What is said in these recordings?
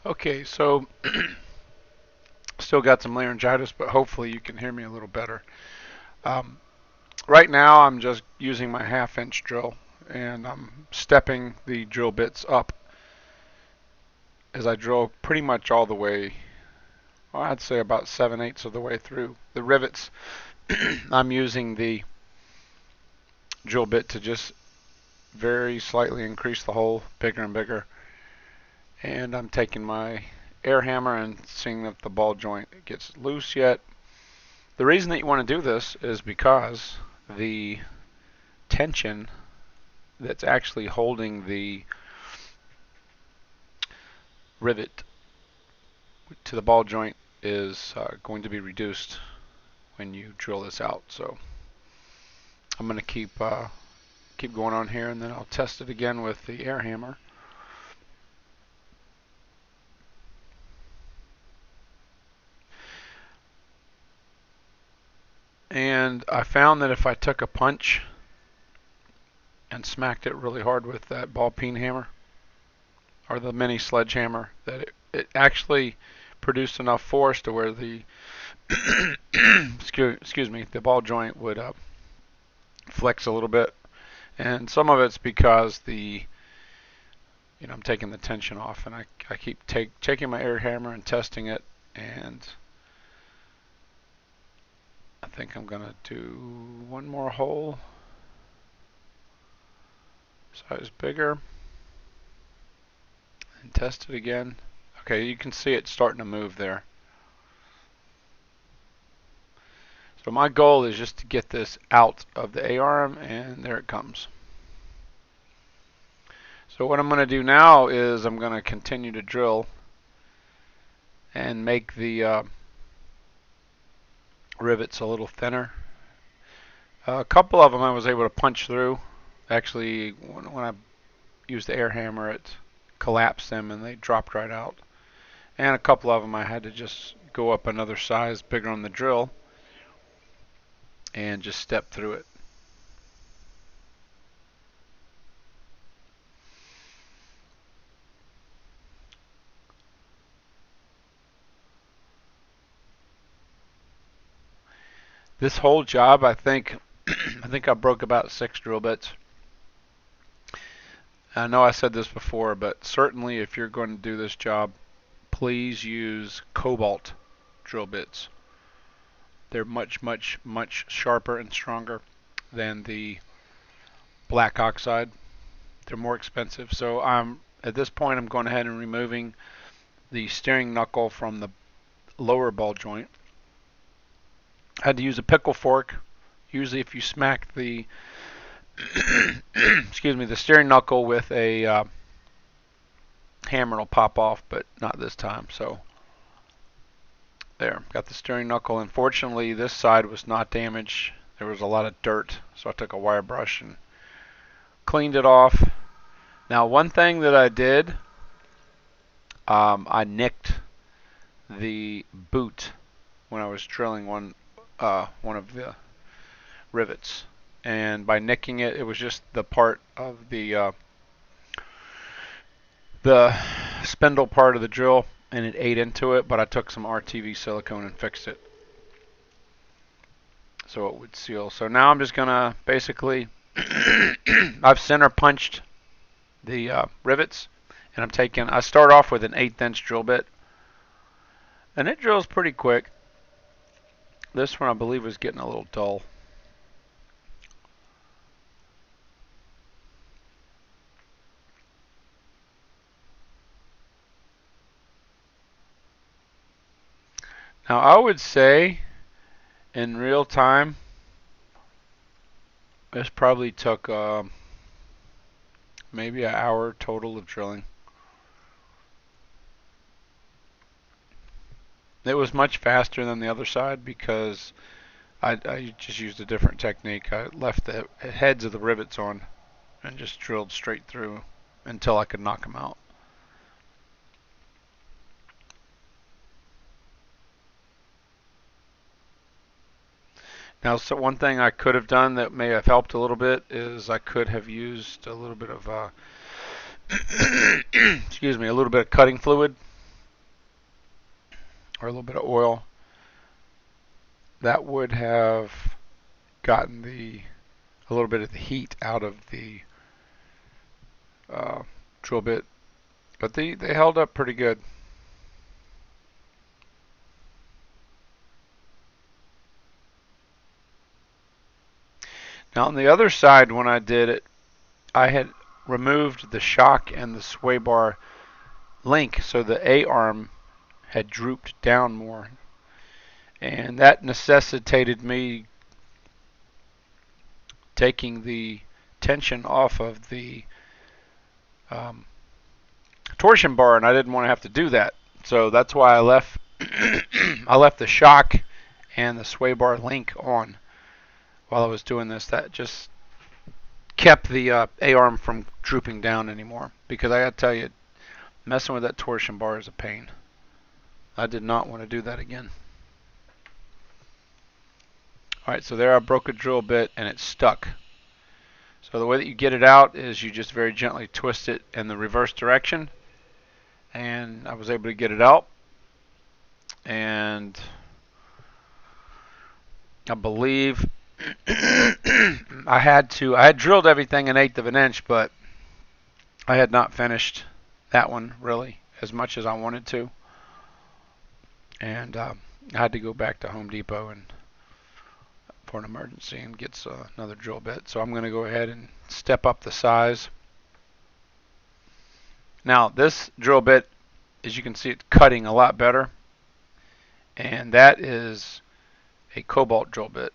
Okay, so still got some laryngitis, but hopefully you can hear me a little better. Um, right now I'm just using my 1/2 inch drill and I'm stepping the drill bits up as I drill pretty much all the way, well, I'd say about 7/8 of the way through. The rivets, I'm using the drill bit to just very slightly increase the hole, bigger and bigger. And I'm taking my air hammer and seeing if the ball joint gets loose yet. The reason that you want to do this is because the tension that's actually holding the rivet to the ball joint is going to be reduced when you drill this out. So I'm going to keep going on here, and then I'll test it again with the air hammer. And I found that if I took a punch and smacked it really hard with that ball peen hammer or the mini sledgehammer, that it actually produced enough force to where the excuse me, the ball joint would flex a little bit. And some of it's because I'm taking the tension off, and I keep taking my air hammer and testing it, and I think I'm gonna do one more hole, size bigger, and test it again. Okay, you can see it starting to move there. So my goal is just to get this out of the A-arm, and there it comes. So what I'm going to do now is I'm going to continue to drill and make the rivets a little thinner. A couple of them I was able to punch through. Actually, when I used the air hammer, it collapsed them and they dropped right out. And a couple of them I had to just go up another size bigger on the drill and just step through it. This whole job, I think I broke about 6 drill bits. I know I said this before, but certainly if you're going to do this job, please use cobalt drill bits. They're much, much, much sharper and stronger than the black oxide. They're more expensive. So at this point I'm going ahead and removing the steering knuckle from the lower ball joint. I had to use a pickle fork. Usually if you smack the excuse me, the steering knuckle with a hammer, it'll pop off, but not this time. So there, got the steering knuckle. Unfortunately, this side was not damaged. There was a lot of dirt, so I took a wire brush and cleaned it off. Now, one thing that I did, I nicked the boot when I was drilling one of the rivets, and by nicking it, it was just the part of the spindle part of the drill, and it ate into it, but I took some RTV silicone and fixed it so it would seal. So now I'm just gonna basically I've center punched the rivets, and I start off with an 1/8 inch drill bit, and it drills pretty quick. This one I believe was getting a little dull. Now I would say in real time this probably took maybe an hour total of drilling. It was much faster than the other side because I just used a different technique. I left the heads of the rivets on and just drilled straight through until I could knock them out. Now, so one thing I could have done that may have helped a little bit is I could have used a little bit of excuse me, a little bit of cutting fluid or a little bit of oil, that would have gotten a little bit of the heat out of the drill bit, but they held up pretty good. Now on the other side, when I did it, I had removed the shock and the sway bar link, so the A-arm had drooped down more, and that necessitated me taking the tension off of the torsion bar, and I didn't want to have to do that. So that's why I left I left the shock and the sway bar link on while I was doing this. That just kept the A-arm from drooping down anymore, because I gotta tell you, messing with that torsion bar is a pain. I did not want to do that again. Alright, so there I broke a drill bit and it's stuck. So the way that you get it out is you just very gently twist it in the reverse direction, and I was able to get it out. And I believe I had drilled everything 1/8 of an inch, but I had not finished that one really as much as I wanted to, and I had to go back to Home Depot and for an emergency and get another drill bit. So I'm going to go ahead and step up the size. Now this drill bit, as you can see, it's cutting a lot better, and that is a cobalt drill bit.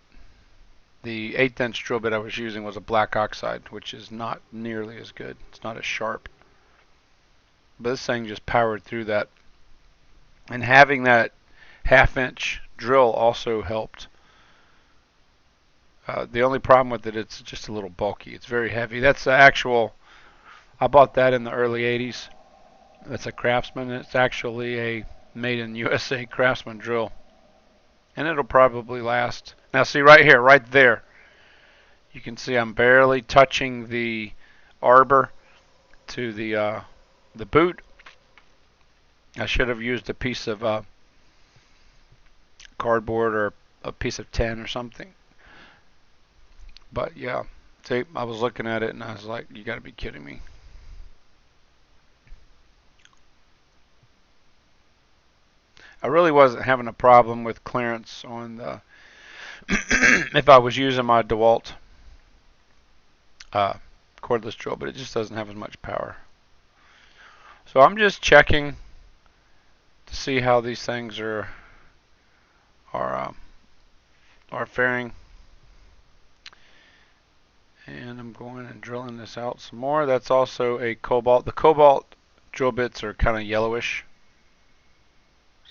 The 1/8 inch drill bit I was using was a black oxide, which is not nearly as good. It's not as sharp. But this thing just powered through that. And having that 1/2 inch drill also helped. The only problem with it, it's just a little bulky. It's very heavy. That's the actual, I bought that in the early 80s. That's a Craftsman. It's actually a made in USA Craftsman drill. And it'll probably last. Now see right here, right there, you can see I'm barely touching the arbor to the boot. I should have used a piece of cardboard or a piece of tin or something. But yeah, see, I was looking at it and I was like, you gotta be kidding me. I really wasn't having a problem with clearance on the if I was using my DeWalt cordless drill, but it just doesn't have as much power. So I'm just checking to see how these things are faring, and I'm going and drilling this out some more. That's also a cobalt. The cobalt drill bits are kind of yellowish.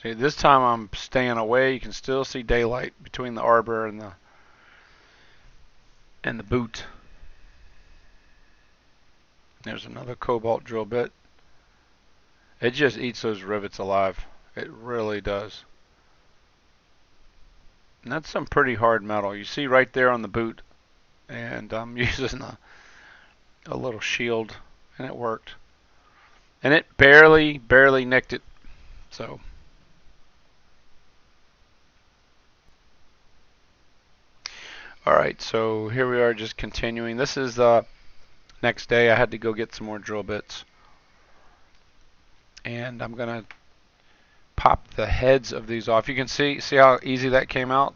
See, this time I'm staying away. You can still see daylight between the arbor and the boot. There's another cobalt drill bit. It just eats those rivets alive. It really does. And that's some pretty hard metal. You see right there on the boot. And I'm using a little shield, and it worked. And it barely nicked it. So alright, so here we are just continuing. This is the next day. I had to go get some more drill bits. And I'm going to pop the heads of these off. You can see how easy that came out?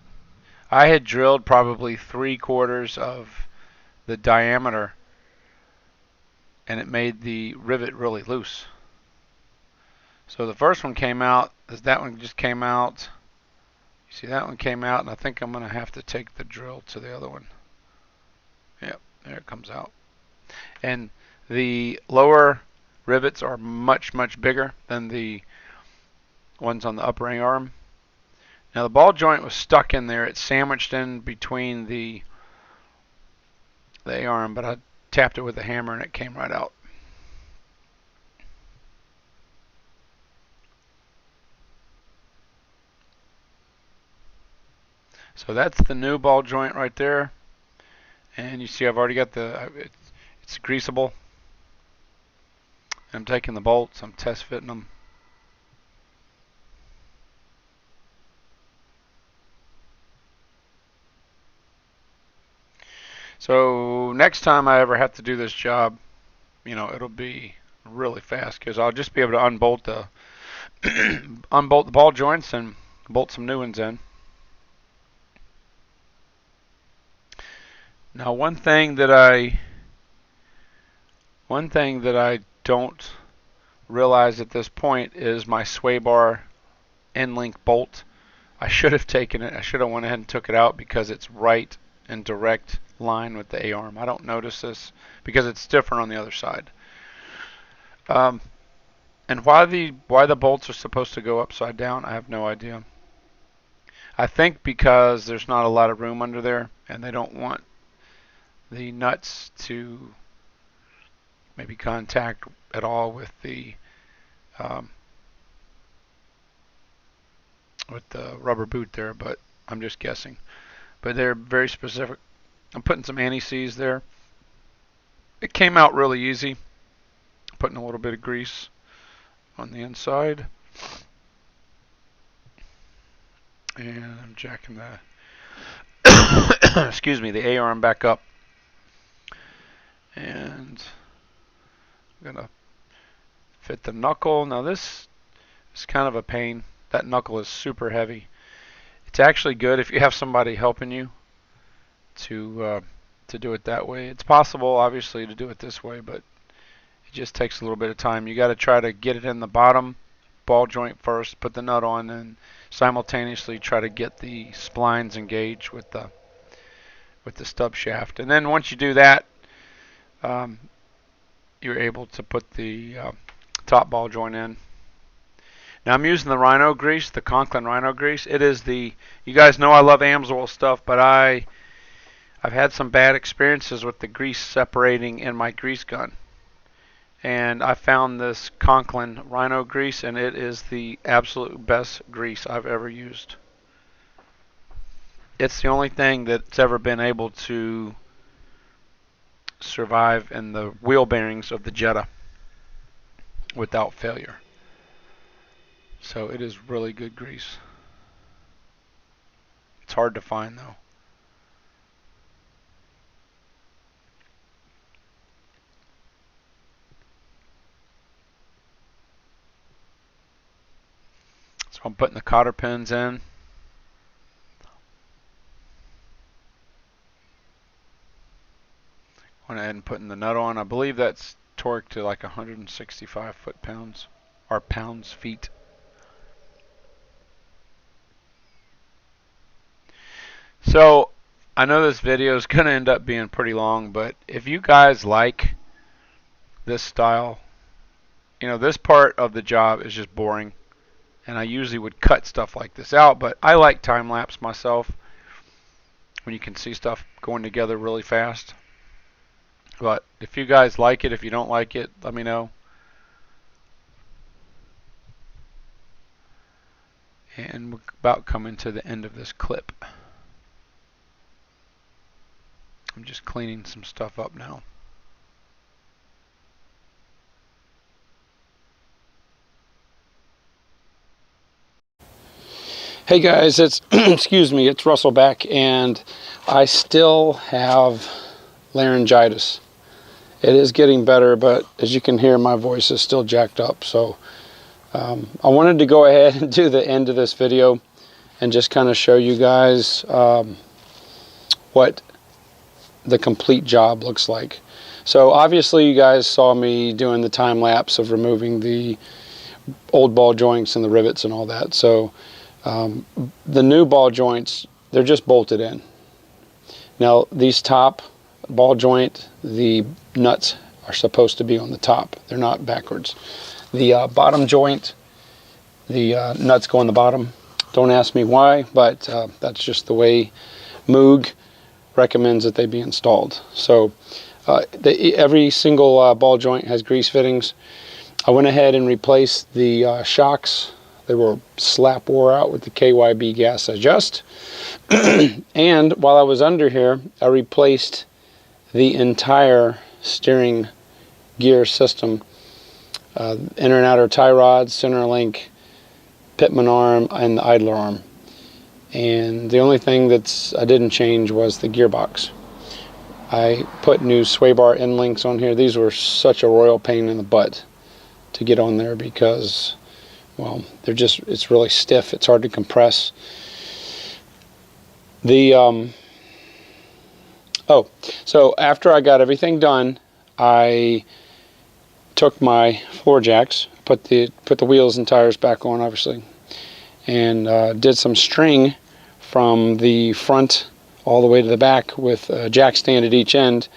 I had drilled probably 3/4 of the diameter, and it made the rivet really loose. So the first one came out, that one just came out. You see that one came out, and I think I'm going to have to take the drill to the other one. Yep, there it comes out. And the lower rivets are much bigger than the ones on the upper arm. Now the ball joint was stuck in there. It's sandwiched in between the arm, but I tapped it with a hammer and it came right out. So that's the new ball joint right there. And you see I've already got it's greasable. I'm taking the bolts, I'm test fitting them. So next time I ever have to do this job, you know, it'll be really fast because I'll just be able to unbolt the unbolt the ball joints and bolt some new ones in. Now one thing that I don't realize at this point is my sway bar end link bolt. I should have taken it. I should have went ahead and took it out because it's right in direct line with the A-arm. I don't notice this because it's different on the other side. And why the bolts are supposed to go upside down, I have no idea. I think because there's not a lot of room under there, and they don't want the nuts to maybe contact at all with the rubber boot there, but I'm just guessing. But they're very specific. I'm putting some anti-seize there. It came out really easy. Putting a little bit of grease on the inside. And I'm jacking the excuse me, the A-arm back up. And I'm gonna fit the knuckle. Now this is kind of a pain. That knuckle is super heavy. It's actually good if you have somebody helping you to do it that way. It's possible, obviously, to do it this way, but it just takes a little bit of time. You got to try to get it in the bottom ball joint first, put the nut on, and simultaneously try to get the splines engaged with the stub shaft. And then once you do that, you're able to put the top ball joint in. Now I'm using the Rhino grease, the Conklin Rhino grease. It is the, you guys know I love Amsoil stuff, but I've had some bad experiences with the grease separating in my grease gun. And I found this Conklin Rhino grease, and it is the absolute best grease I've ever used. It's the only thing that's ever been able to survive in the wheel bearings of the Jetta without failure. So it is really good grease. It's hard to find though. So I'm putting the cotter pins in. Went ahead and putting the nut on. I believe that's torqued to like 165 foot-pounds or pounds-feet. So I know this video is going to end up being pretty long, but if you guys like this style, you know, this part of the job is just boring, and I usually would cut stuff like this out, but I like time-lapse myself when you can see stuff going together really fast. But if you guys like it, if you don't like it, let me know. And we're about coming to the end of this clip. I'm just cleaning some stuff up now. Hey guys, it's excuse me, it's Russell back, and I still have laryngitis. It is getting better, but as you can hear, my voice is still jacked up. So I wanted to go ahead and do the end of this video and just kind of show you guys what the complete job looks like. So obviously you guys saw me doing the time lapse of removing the old ball joints and the rivets and all that. So the new ball joints, they're just bolted in. Now these top ball joint, the nuts are supposed to be on the top. They're not backwards. The bottom joint, the nuts go on the bottom. Don't ask me why, but that's just the way Moog recommends that they be installed. So every single ball joint has grease fittings. I went ahead and replaced the shocks. They were slap wore out with the KYB gas adjust. And while I was under here, I replaced the entire steering gear system, inner and outer tie rods, center link, pitman arm, and the idler arm. And the only thing I didn't change was the gearbox. I put new sway bar end links on here. These were such a royal pain in the butt to get on there because, well, they're just, it's really stiff. It's hard to compress. So after I got everything done, I took my floor jacks, put the wheels and tires back on, obviously, and did some string from the front all the way to the back with a jack stand at each end,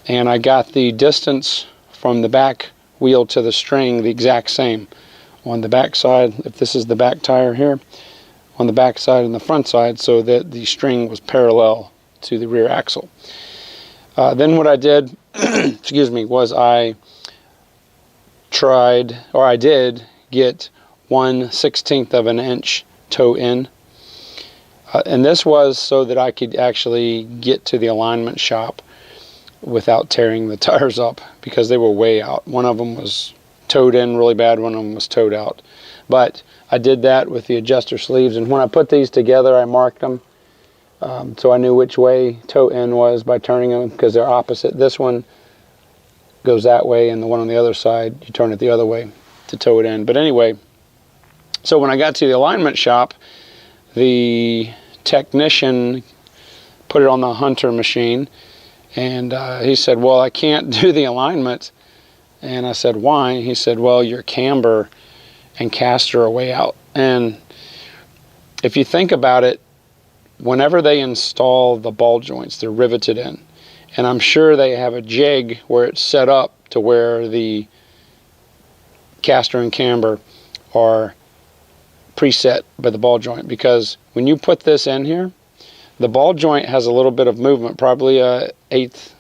and I got the distance from the back wheel to the string the exact same on the back side, if this is the back tire here, on the back side and the front side, so that the string was parallel to the rear axle. Then what I did, excuse me, was I did get 1/16 of an inch toe in. And this was so that I could actually get to the alignment shop without tearing the tires up, because they were way out. One of them was towed in really bad, one of them was towed out. But I did that with the adjuster sleeves, and when I put these together, I marked them. So I knew which way toe in was by turning them, because they're opposite. This one goes that way, and the one on the other side, you turn it the other way to tow it in. But anyway, so when I got to the alignment shop, the technician put it on the Hunter machine, and he said, well, I can't do the alignment. And I said, why? He said, well, your camber and caster are way out. And if you think about it, whenever they install the ball joints, they're riveted in. And I'm sure they have a jig where it's set up to where the caster and camber are preset by the ball joint, because when you put this in here, the ball joint has a little bit of movement, probably a eighth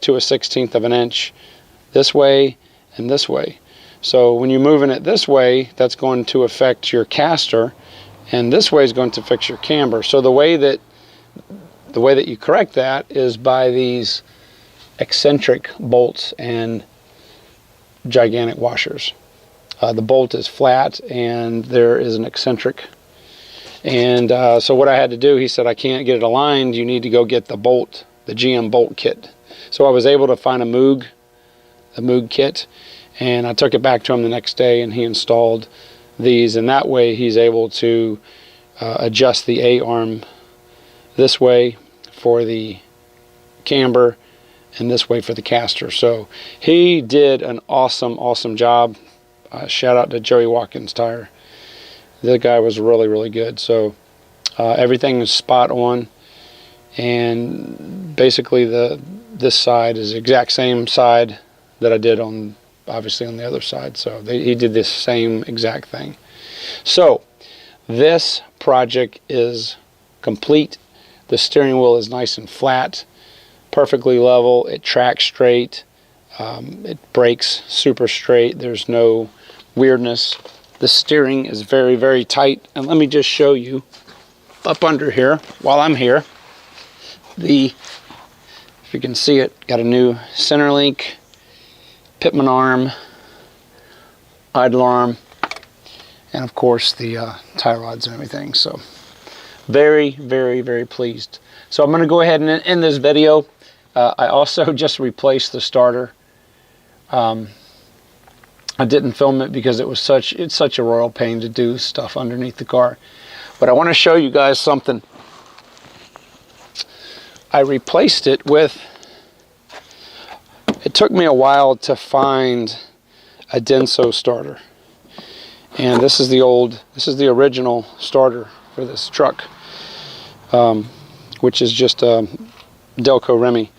to a 16th of an inch this way and this way. So when you're moving it this way, that's going to affect your caster, and this way is going to fix your camber. So the way that you correct that is by these eccentric bolts and gigantic washers. The bolt is flat and there is an eccentric. And so what I had to do, he said, I can't get it aligned, you need to go get the bolt, the GM bolt kit. So I was able to find a Moog kit, and I took it back to him the next day, and he installed these, and that way he's able to adjust the A-arm this way for the camber and this way for the caster. So he did an awesome job. Shout out to Joey Watkins Tire. The guy was really good. So everything is spot on, and basically this side is the exact same side that I did on, obviously, on the other side. So he did this same exact thing. So this project is complete. The steering wheel is nice and flat, perfectly level. It tracks straight. It brakes super straight. There's no weirdness. The steering is very tight. And let me just show you up under here while I'm here. If you can see it, got a new center link, pitman arm, idle arm, and of course the tie rods and everything. So very pleased. So I'm going to go ahead and end this video. I also just replaced the starter. I didn't film it because it's such a royal pain to do stuff underneath the car. But I want to show you guys something. I replaced it with, it took me a while to find a Denso starter. And this is the original starter for this truck, which is just a Delco Remy.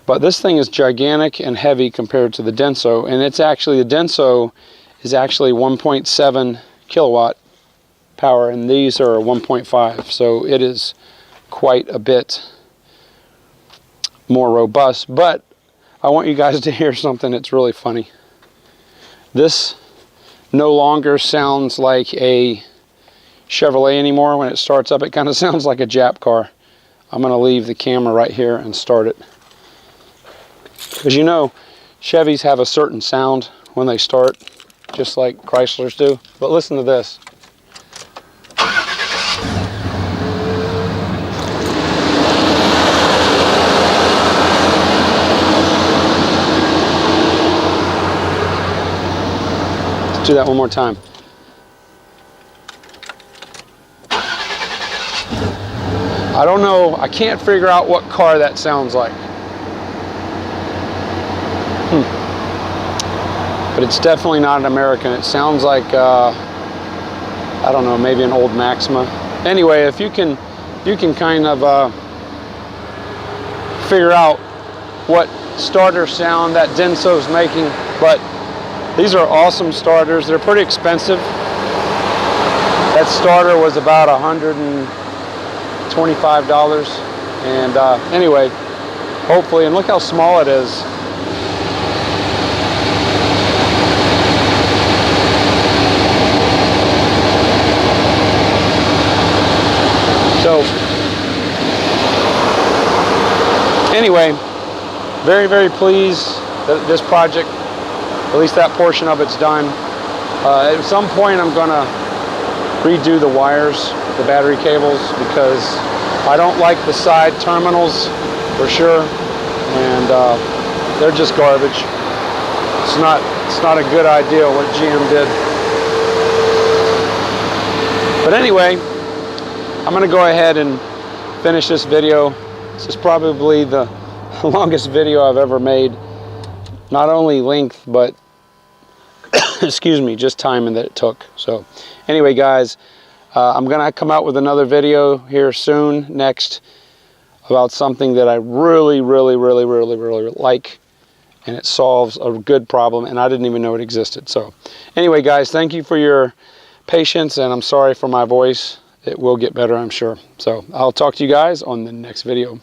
But this thing is gigantic and heavy compared to the Denso, and it's actually, the Denso is actually 1.7 kilowatt power, and these are 1.5, so it is quite a bit more robust. But I want you guys to hear something that's really funny. This no longer sounds like a Chevrolet anymore. When it starts up, it kind of sounds like a Jap car. I'm going to leave the camera right here and start it. Because you know, Chevys have a certain sound when they start, just like Chryslers do. But listen to this. do that one more time. I don't know, I can't figure out what car that sounds like. But it's definitely not an American. It sounds like, I don't know, maybe an old Maxima. Anyway, if you can kind of figure out what starter sound that Denso's making. But these are awesome starters. They're pretty expensive. That starter was about $125. And anyway, hopefully, and look how small it is. So anyway, very, very pleased that this project, at least that portion of it's done. At some point I'm going to redo the wires, the battery cables, because I don't like the side terminals for sure, and they're just garbage. It's not a good idea what GM did. But anyway, I'm going to go ahead and finish this video. This is probably the longest video I've ever made. Not only length, but excuse me, just time that it took. So anyway, guys, I'm going to come out with another video here soon, next, about something that I really like, and it solves a good problem, and I didn't even know it existed. So anyway, guys, thank you for your patience, and I'm sorry for my voice. It will get better, I'm sure. So I'll talk to you guys on the next video.